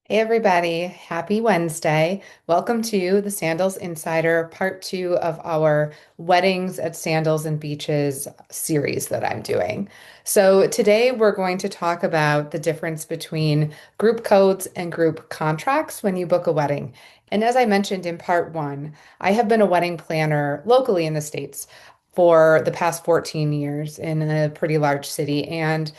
Hey everybody, happy Wednesday. Welcome to the Sandals Insider, part two of our Weddings at Sandals and Beaches series that I'm doing. So today we're going to talk about the difference between group codes and group contracts when you book a wedding. And as I mentioned in part one, I have been a wedding planner locally in the States for the past 14 years in a pretty large city. And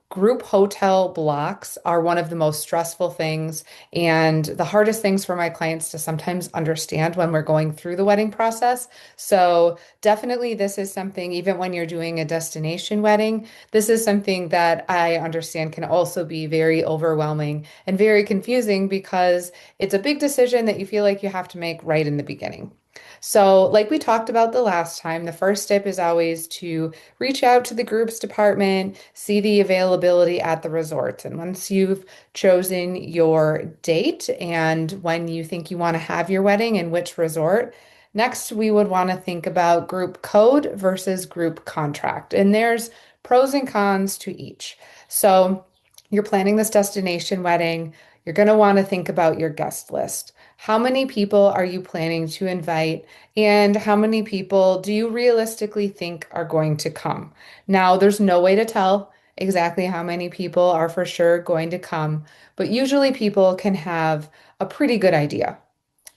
group hotel blocks are one of the most stressful things and the hardest things for my clients to sometimes understand when we're going through the wedding process. So, definitely, this is something, even when you're doing a destination wedding, this is something that I understand can also be very overwhelming and very confusing because it's a big decision that you feel like you have to make right in the beginning. So, like we talked about the last time, the first step is always to reach out to the groups department, see the availability at the resort. And once you've chosen your date and when you think you want to have your wedding and which resort, next we would want to think about group code versus group contract. And there's pros and cons to each. So, you're planning this destination wedding, you're going to want to think about your guest list. How many people are you planning to invite? And how many people do you realistically think are going to come? Now, there's no way to tell exactly how many people are for sure going to come, but usually people can have a pretty good idea.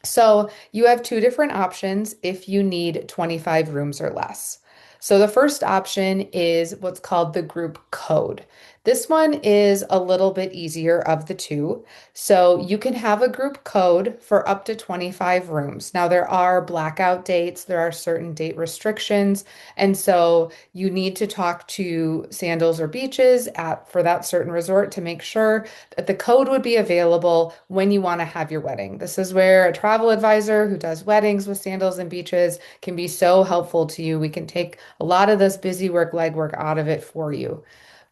So you have two different options if you need 25 rooms or less. So the first option is what's called the group code. This one is a little bit easier of the two. So you can have a group code for up to 25 rooms. Now there are blackout dates, there are certain date restrictions, and so you need to talk to Sandals or Beaches at for that certain resort to make sure that the code would be available when you want to have your wedding. This is where a travel advisor who does weddings with Sandals and Beaches can be so helpful to you. We can take a lot of this busy work, legwork out of it for you.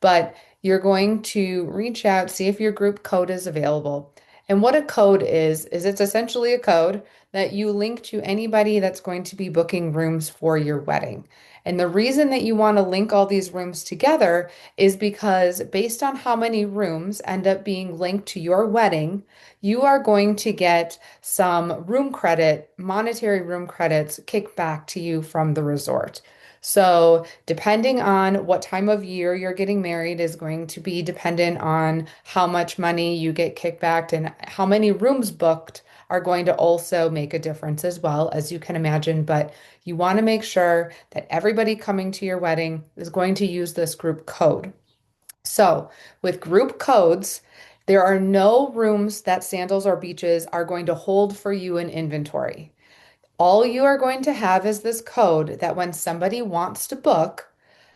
But you're going to reach out, see if your group code is available. And what a code is it's essentially a code that you link to anybody that's going to be booking rooms for your wedding. And the reason that you want to link all these rooms together is because based on how many rooms end up being linked to your wedding, you are going to get some room credit, monetary room credits kicked back to you from the resort. So, depending on what time of year you're getting married is going to be dependent on how much money you get kicked back and how many rooms booked are going to also make a difference as well, as you can imagine. But you want to make sure that everybody coming to your wedding is going to use this group code. So, with group codes, there are no rooms that Sandals or Beaches are going to hold for you in inventory. All you are going to have is this code that when somebody wants to book,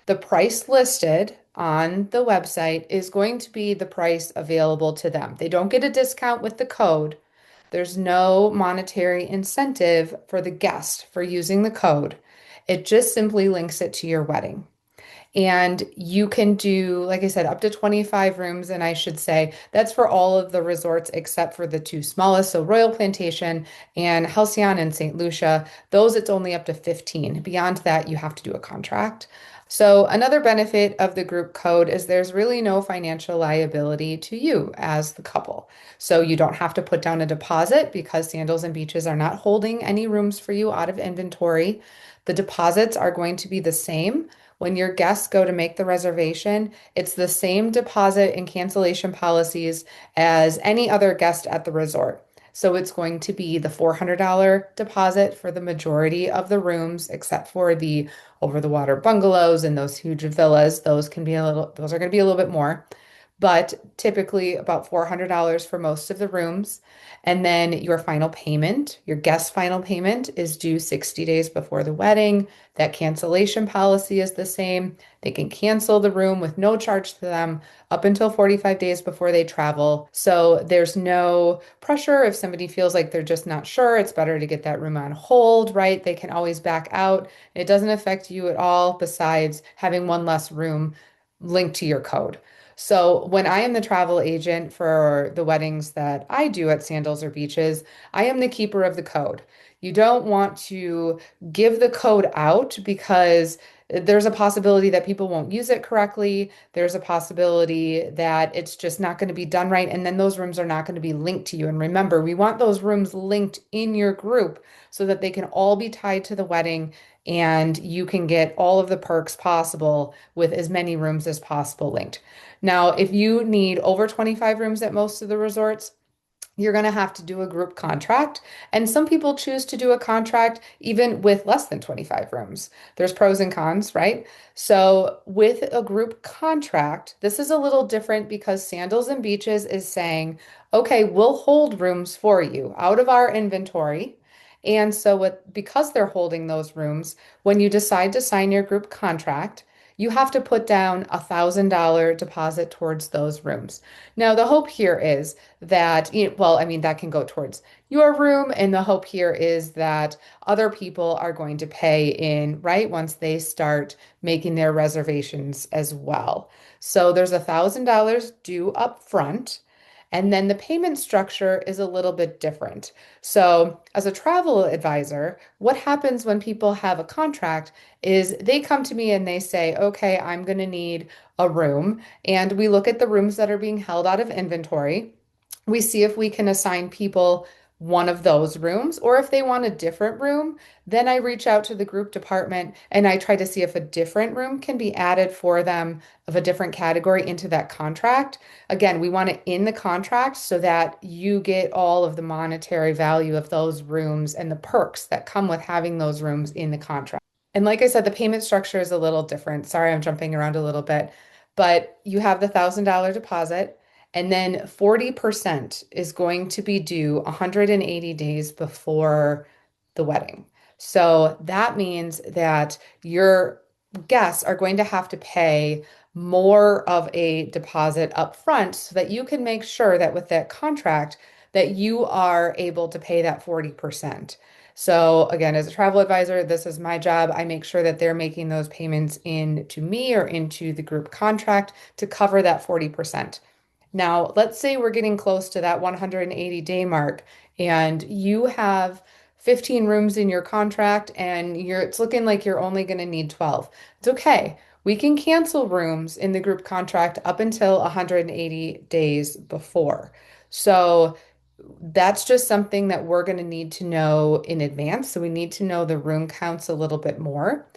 the price listed on the website is going to be the price available to them. They don't get a discount with the code. There's no monetary incentive for the guest for using the code. It just simply links it to your wedding. And you can do, like I said, up to 25 rooms. And I should say that's for all of the resorts except for the two smallest. So Royal Plantation and Halcyon and St. Lucia, those it's only up to 15. Beyond that, you have to do a contract. So another benefit of the group code is there's really no financial liability to you as the couple. So you don't have to put down a deposit because Sandals and Beaches are not holding any rooms for you out of inventory. The deposits are going to be the same. When your guests go to make the reservation, it's the same deposit and cancellation policies as any other guest at the resort. So it's going to be the $400 deposit for the majority of the rooms, except for the over the water bungalows and those huge villas. Those are going to be a little bit more, but typically about $400 for most of the rooms. And then your final payment, your guest final payment is due 60 days before the wedding. That cancellation policy is the same. They can cancel the room with no charge to them up until 45 days before they travel. So there's no pressure if somebody feels like they're just not sure. It's better to get that room on hold, right? They can always back out. It doesn't affect you at all besides having one less room linked to your code. So when I am the travel agent for the weddings that I do at Sandals or Beaches, I am the keeper of the code. You don't want to give the code out because there's a possibility that people won't use it correctly. There's a possibility that it's just not going to be done right. And then those rooms are not going to be linked to you. And remember, we want those rooms linked in your group so that they can all be tied to the wedding and you can get all of the perks possible with as many rooms as possible linked. Now, if you need over 25 rooms at most of the resorts, you're going to have to do a group contract. And some people choose to do a contract even with less than 25 rooms. There's pros and cons, right? So, with a group contract, this is a little different because Sandals and Beaches is saying, okay, we'll hold rooms for you out of our inventory. And so, because they're holding those rooms, when you decide to sign your group contract, you have to put down $1,000 deposit towards those rooms. Now, the hope here is that, well, I mean, that can go towards your room, and the hope here is that other people are going to pay in, right, once they start making their reservations as well. So there's $1,000 due up front. And then the payment structure is a little bit different. So, as a travel advisor, what happens when people have a contract is they come to me and they say, okay, I'm going to need a room. And we look at the rooms that are being held out of inventory. We see if we can assign people one of those rooms, or if they want a different room, then I reach out to the group department and I try to see if a different room can be added for them of a different category into that contract. Again, we want it in the contract so that you get all of the monetary value of those rooms and the perks that come with having those rooms in the contract. And like I said, the payment structure is a little different. Sorry, I'm jumping around a little bit, but you have the $1,000 deposit, and then 40% is going to be due 180 days before the wedding. So that means that your guests are going to have to pay more of a deposit up front so that you can make sure that with that contract that you are able to pay that 40%. So again, as a travel advisor, this is my job. I make sure that they're making those payments into me or into the group contract to cover that 40%. Now, let's say we're getting close to that 180-day mark and you have 15 rooms in your contract and it's looking like you're only going to need 12. It's okay. We can cancel rooms in the group contract up until 180 days before. So that's just something that we're going to need to know in advance. So we need to know the room counts a little bit more.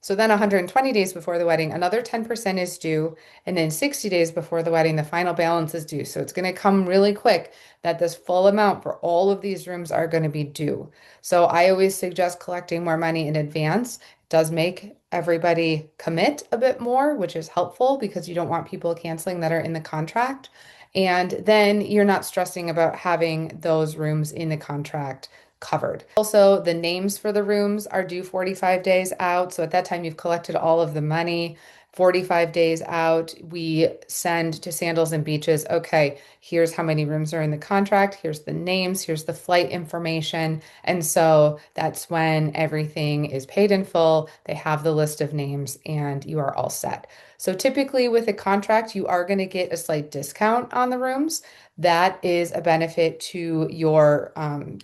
So then 120 days before the wedding, another 10% is due. And then 60 days before the wedding, the final balance is due. So it's going to come really quick that this full amount for all of these rooms are going to be due. So I always suggest collecting more money in advance. It does make everybody commit a bit more, which is helpful because you don't want people canceling that are in the contract. And then you're not stressing about having those rooms in the contract covered. Also, the names for the rooms are due 45 days out. So at that time, you've collected all of the money. 45 days out, we send to Sandals and Beaches, okay, here's how many rooms are in the contract, here's the names, here's the flight information. And so that's when everything is paid in full. They have the list of names and you are all set. So typically with a contract, you are going to get a slight discount on the rooms. That is a benefit to your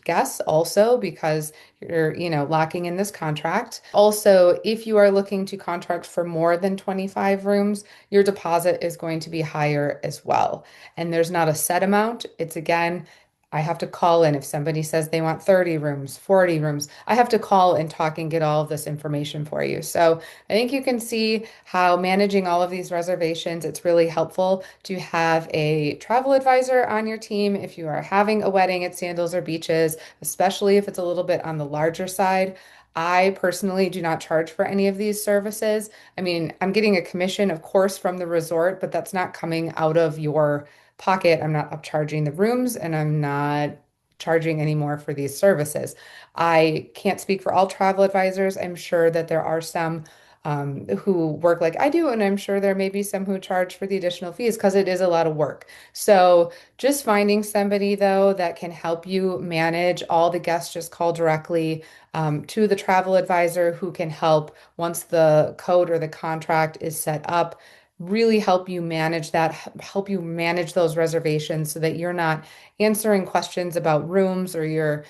guests also because you're, locking in this contract. Also, if you are looking to contract for more than 25 rooms, your deposit is going to be higher as well. And there's not a set amount. It's again, I have to call in if somebody says they want 30 rooms, 40 rooms. I have to call and talk and get all of this information for you. So I think you can see how managing all of these reservations, it's really helpful to have a travel advisor on your team if you are having a wedding at Sandals or Beaches, especially if it's a little bit on the larger side. I personally do not charge for any of these services. I mean, I'm getting a commission, of course, from the resort, but that's not coming out of your pocket. I'm not upcharging the rooms and I'm not charging any more for these services. I can't speak for all travel advisors. I'm sure that there are some who work like I do, and I'm sure there may be some who charge for the additional fees because it is a lot of work. So just finding somebody though that can help you manage all the guests, just call directly to the travel advisor who can help once the code or the contract is set up. really help you manage that, help you manage those reservations so that you're not answering questions about rooms or your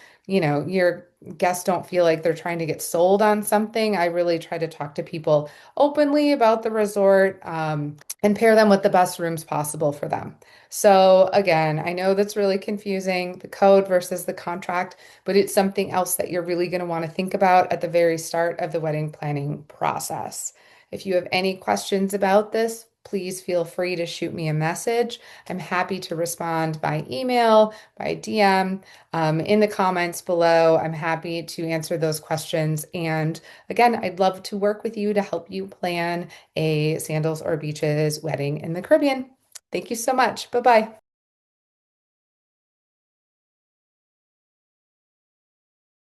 guests don't feel like they're trying to get sold on something. I really try to talk to people openly about the resort, and pair them with the best rooms possible for them. So again, I know that's really confusing, the code versus the contract, but it's something else that you're really going to want to think about at the very start of the wedding planning process. If you have any questions about this, please feel free to shoot me a message. I'm happy to respond by email, by DM, in the comments below. I'm happy to answer those questions. And again, I'd love to work with you to help you plan a Sandals or Beaches wedding in the Caribbean. Thank you so much. Bye bye.